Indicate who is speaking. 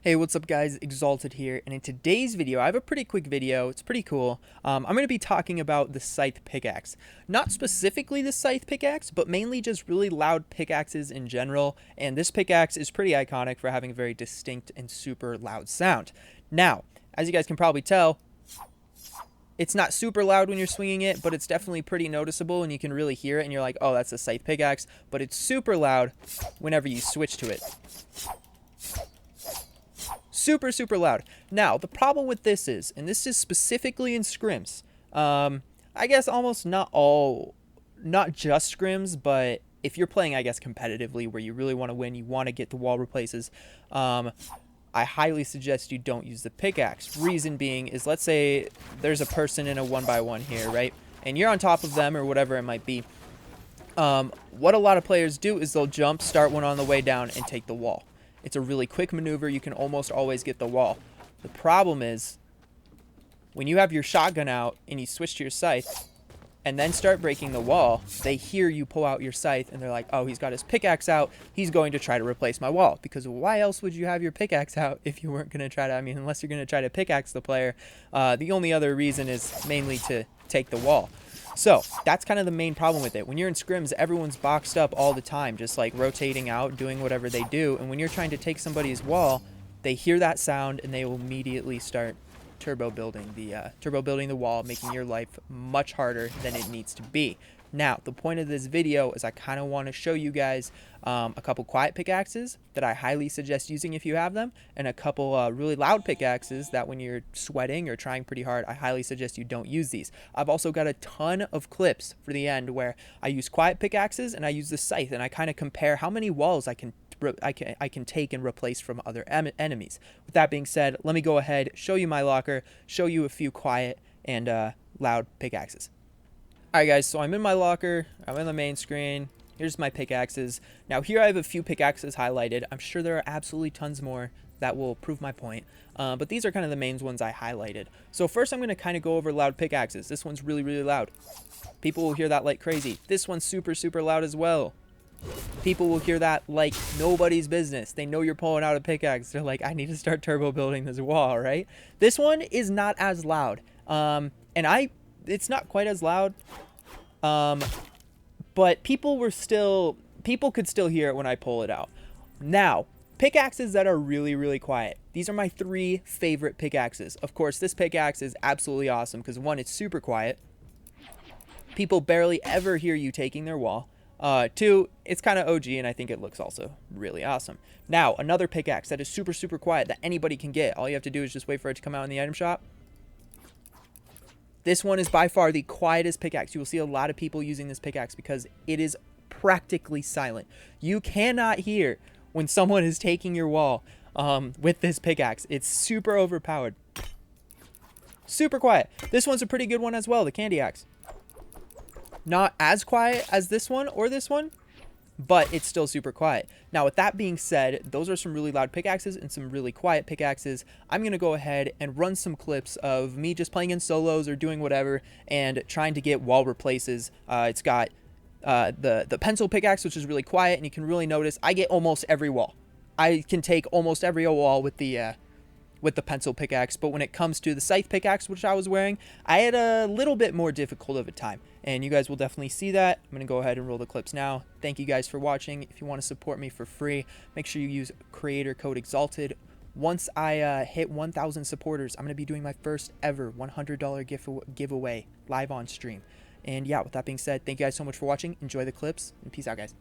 Speaker 1: Hey, what's up guys, Exalted here, and in today's video, I have a pretty quick video. It's pretty cool. I'm going to be talking about the scythe pickaxe. Not specifically the scythe pickaxe, but mainly just really loud pickaxes in general, and this pickaxe is pretty iconic for having a very distinct and super loud sound. Now, as you guys can probably tell, it's not super loud when you're swinging it, but it's definitely pretty noticeable, and you can really hear it, and you're like, oh, that's a scythe pickaxe, but it's super loud whenever you switch to it. Super loud. Now, the problem with this is, and this is specifically in scrims, I guess almost not just scrims, but if you're playing, I guess, competitively where you really want to win, you want to get the wall replaces, I highly suggest you don't use the pickaxe. Reason being is, let's say there's a person in a 1x1 here, right? And you're on top of them or whatever it might be. What a lot of players do is they'll jump, start one on the way down, and take the wall. It's a really quick maneuver. You can almost always get the wall. The problem is when you have your shotgun out and you switch to your scythe and then start breaking the wall, they hear you pull out your scythe and they're like, oh, he's got his pickaxe out. He's going to try to replace my wall. Because why else would you have your pickaxe out if you weren't going to try to, unless you're going to try to pickaxe the player. The only other reason is mainly to take the wall. So that's kind of the main problem with it. When you're in scrims, everyone's boxed up all the time, just like rotating out, doing whatever they do. And when you're trying to take somebody's wall, they hear that sound and they will immediately start turbo building the wall, making your life much harder than it needs to be. Now, the point of this video is I kind of want to show you guys a couple quiet pickaxes that I highly suggest using if you have them, and a couple really loud pickaxes that when you're sweating or trying pretty hard, I highly suggest you don't use these. I've also got a ton of clips for the end where I use quiet pickaxes and I use the scythe, and I kind of compare how many walls I can take and replace from other enemies. With that being said, let me go ahead, show you my locker, show you a few quiet and loud pickaxes. Alright guys, so I'm in my locker, I'm in the main screen, here's my pickaxes. Now here I have a few pickaxes highlighted. I'm sure there are absolutely tons more that will prove my point, but these are kind of the main ones I highlighted. So first I'm going to kind of go over loud pickaxes. This one's really loud. People will hear that like crazy. This one's super loud as well. People will hear that like nobody's business. They know you're pulling out a pickaxe. They're like, I need to start turbo building this wall, right? This one is not as loud. It's not quite as loud. But people could still hear it when I pull it out. Now, pickaxes that are really quiet. These are my 3 favorite pickaxes. Of course, this pickaxe is absolutely awesome because 1, it's super quiet. People barely ever hear you taking their wall. 2, it's kind of OG, and I think it looks also really awesome. Now, another pickaxe that is super quiet that anybody can get. All you have to do is just wait for it to come out in the item shop. This one is by far the quietest pickaxe. You will see a lot of people using this pickaxe because it is practically silent. You cannot hear when someone is taking your wall with this pickaxe. It's super overpowered. Super quiet. This one's a pretty good one as well, the candy axe. Not as quiet as this one or this one, but it's still super quiet. Now, with that being said, those are some really loud pickaxes and some really quiet pickaxes. I'm going to go ahead and run some clips of me just playing in solos or doing whatever and trying to get wall replaces. It's got the pencil pickaxe, which is really quiet, and you can really notice I get almost every wall. I can take almost every wall with the pencil pickaxe, but when it comes to the scythe pickaxe, which I was wearing, I had a little bit more difficult of a time, and you guys will definitely see that. I'm going to go ahead and roll the clips now. Thank you guys for watching. If you want to support me for free, make sure you use creator code Exalted. Once I hit 1,000 supporters, I'm going to be doing my first ever $100 giveaway live on stream. And yeah, with that being said, thank you guys so much for watching. Enjoy the clips, and peace out, guys.